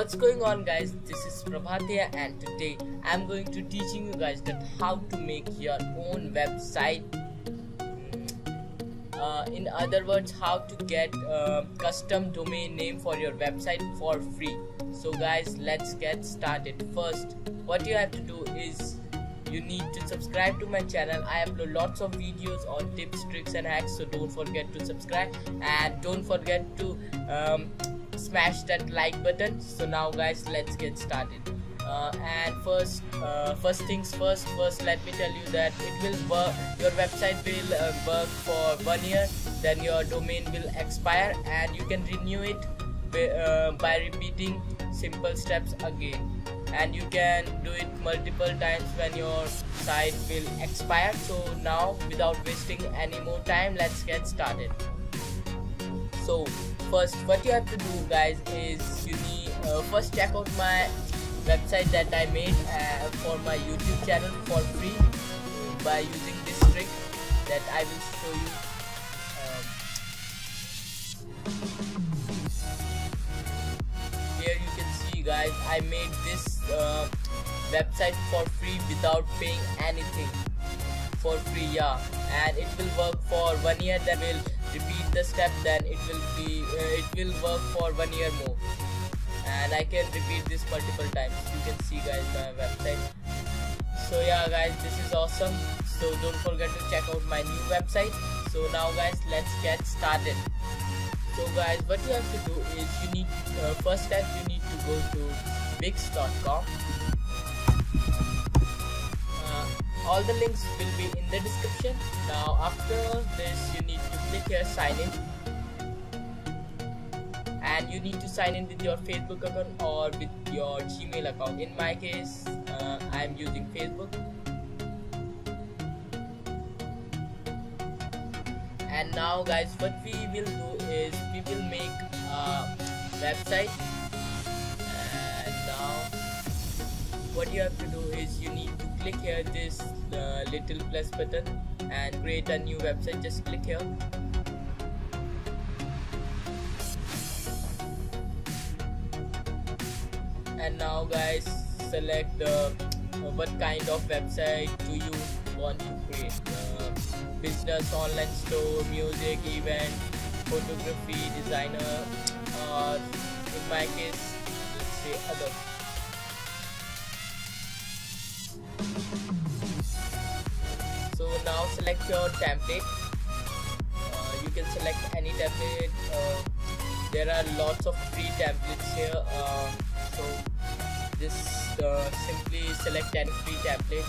What's going on, guys? This is Prabhat here, and today I'm going to teaching you guys that how to make your own website. In other words, how to get a custom domain name for your website for free. So guys, let's get started. First, what you have to do is you need to subscribe to my channel. I upload lots of videos on tips, tricks and hacks, so don't forget to subscribe and don't forget to smash that like button. So now guys, let's get started. And first things first, let me tell you that it will work. Your website will work for 1 year, then your domain will expire and you can renew it by repeating simple steps again, and you can do it multiple times when your site will expire. So now, without wasting any more time, let's get started. So first, what you have to do, guys, is you need first check out my website that I made for my YouTube channel for free by using this trick that I will show you. Here you can see, guys, I made this website for free without paying anything, for free, yeah, and it will work for 1 year. Then we'll repeat the step, then it will work for 1 year more, and I can repeat this multiple times. You can see, guys, my website. So yeah, guys, this is awesome. So don't forget to check out my new website. So now, guys, let's get started. So guys, what you have to do is you need first step, you need to go to wix.com. All the links will be in the description. Now after this, you need to click here sign in, and you need to sign in with your Facebook account or with your Gmail account. In my case, I am using Facebook. And now, guys, what we will do is we will make a website. And now what you have to do is you need to click here this little plus button and create a new website. Just click here. And now, guys, select what kind of website do you want to create. Business, online store, music, event, photography, designer, or in my case, let's say other. So now select your template. You can select any template. There are lots of free templates here. So just simply select any free template.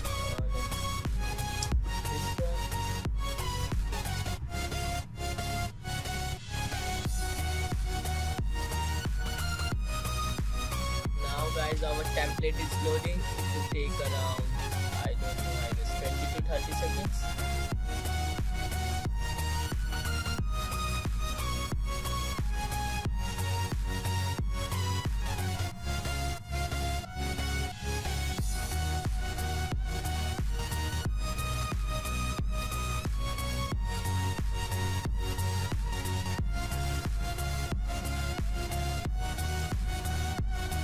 Now, guys, our template is loading. It will take around, I don't know, I guess 20 to 30 seconds.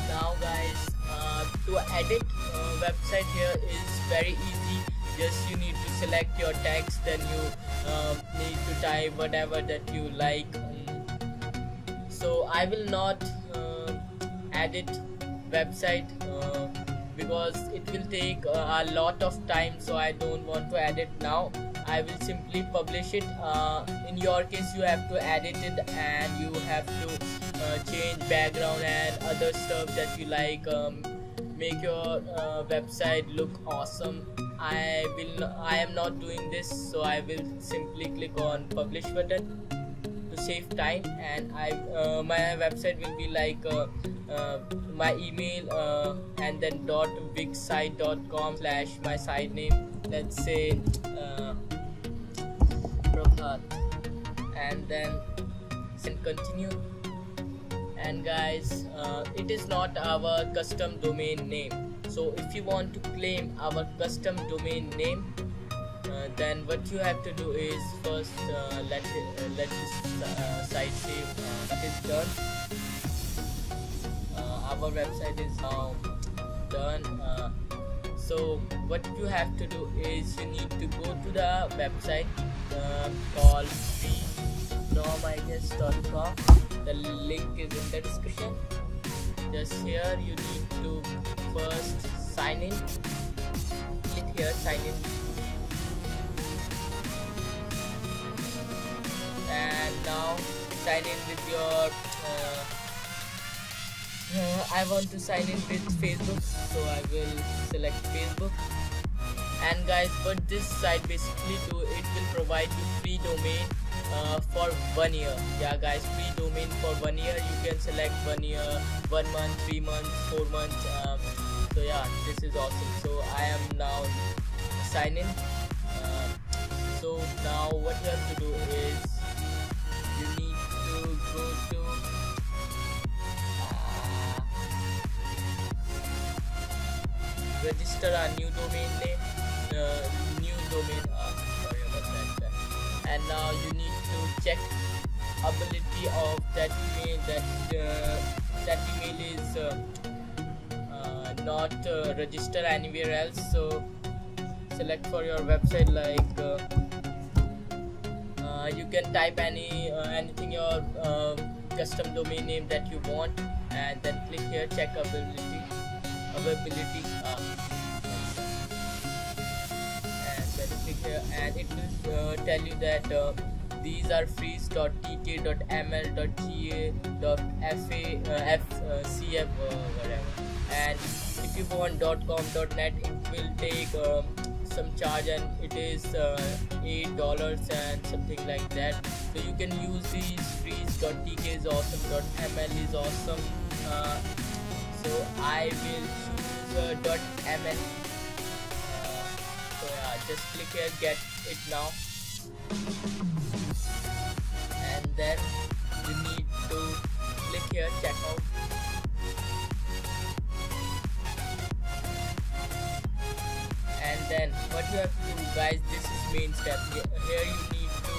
Now, guys, to edit website here is very easy. Just you need to select your text, then you need to type whatever that you like. So I will not edit website because it will take a lot of time, so I don't want to edit now. I will simply publish it. In your case, you have to edit it and you have to change background and other stuff that you like. Make your website look awesome. I am not doing this, so I will simply click on publish button to save time, and my website will be like my email and then .wixsite.com / my site name. Let's say Prabhat, and then continue. And guys, it is not our custom domain name. So if you want to claim our custom domain name, then what you have to do is first let this site save. It is done. our website is now done. So what you have to do is you need to go to the website called freenorm.com. The link is in the description. Just here you need to first sign in. Click here, sign in, and now sign in with your I want to sign in with Facebook, so I will select Facebook. And guys, what this site basically do, it will provide you free domain for 1 year. Yeah guys, free domain for 1 year. You can select 1 year, 1 month, 3 months, 4 months. So yeah, this is awesome. So I am now sign in. So now what you have to do is you need to go to register a new domain name, sorry about that. And now you need to check ability of that email. That email is not register anywhere else. So select for your website, like you can type anything, your custom domain name that you want, and then click here, check availability, and then click here, and it will tell you that these are freeze.tk.ml.ga.fa.fcf whatever. And if you want .com.net, it will take some charge, and it is $8 and something like that. So you can use these. Freeze.tk is awesome, .ml is awesome. So I will choose .ml. So yeah, just click here, get it now, and then you need to click here, checkout, and then what you have to do, guys, this is main step. Here you need to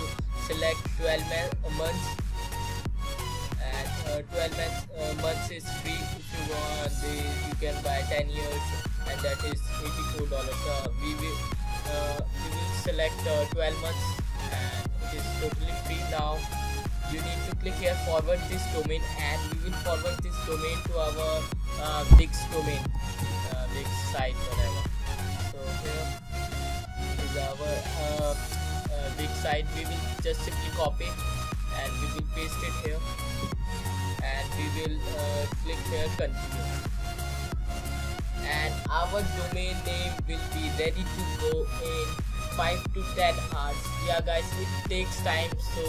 select 12 months, and 12 months is free. If you want this, you can buy 10 years, and that is $84. We will select 12 months, and it is totally free. Now you need to click here, forward this domain, and we will forward this domain to our Wix domain, Wix site, whatever. So here is our Wix site. We will just simply copy, and we will paste it here, and we will click here, continue, and our domain name will be ready to go in 5 to 10 hours. Yeah guys, it takes time, so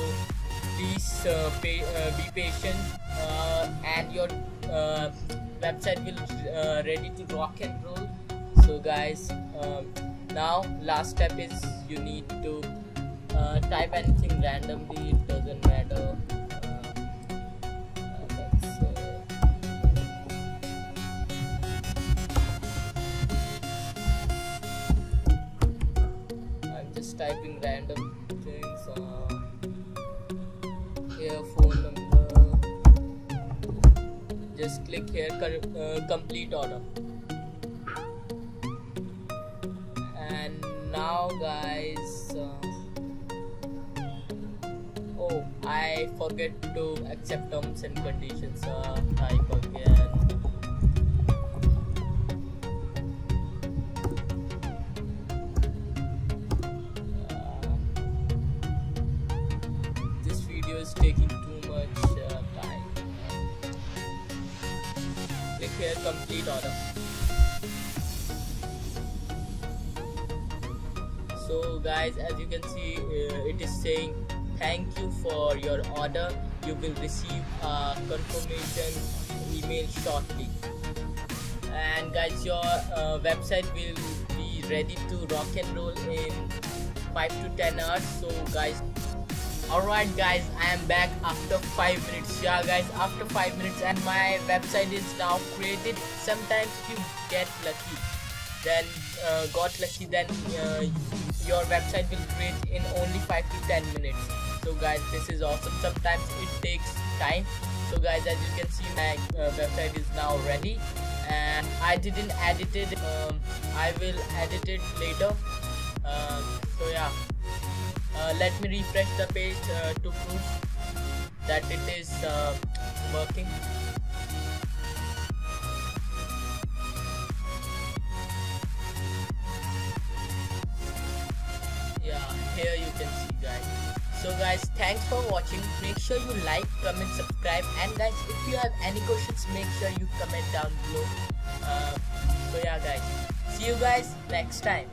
please be patient, and your website will ready to rock and roll. So guys, now last step is you need to type anything randomly, it doesn't matter. Typing random things, here, phone number. Just click here, complete order. And now guys, oh, I forget to accept terms and conditions. Type again. Is taking too much time. Click here, complete order. So guys, as you can see, it is saying thank you for your order. You will receive a confirmation email shortly. And guys, your website will be ready to rock and roll in 5 to 10 hours. So guys, alright guys, I am back after 5 minutes. Yeah guys, after 5 minutes, and my website is now created. Sometimes you get lucky, then your website will create in only 5 to 10 minutes. So guys, this is awesome. Sometimes it takes time. So guys, as you can see, my website is now ready, and I didn't edit it. I will edit it later. So yeah, let me refresh the page to prove that it is working. Yeah, here you can see, guys. So guys, thanks for watching. Make sure you like, comment, subscribe, and guys, if you have any questions, make sure you comment down below. So yeah guys, see you guys next time.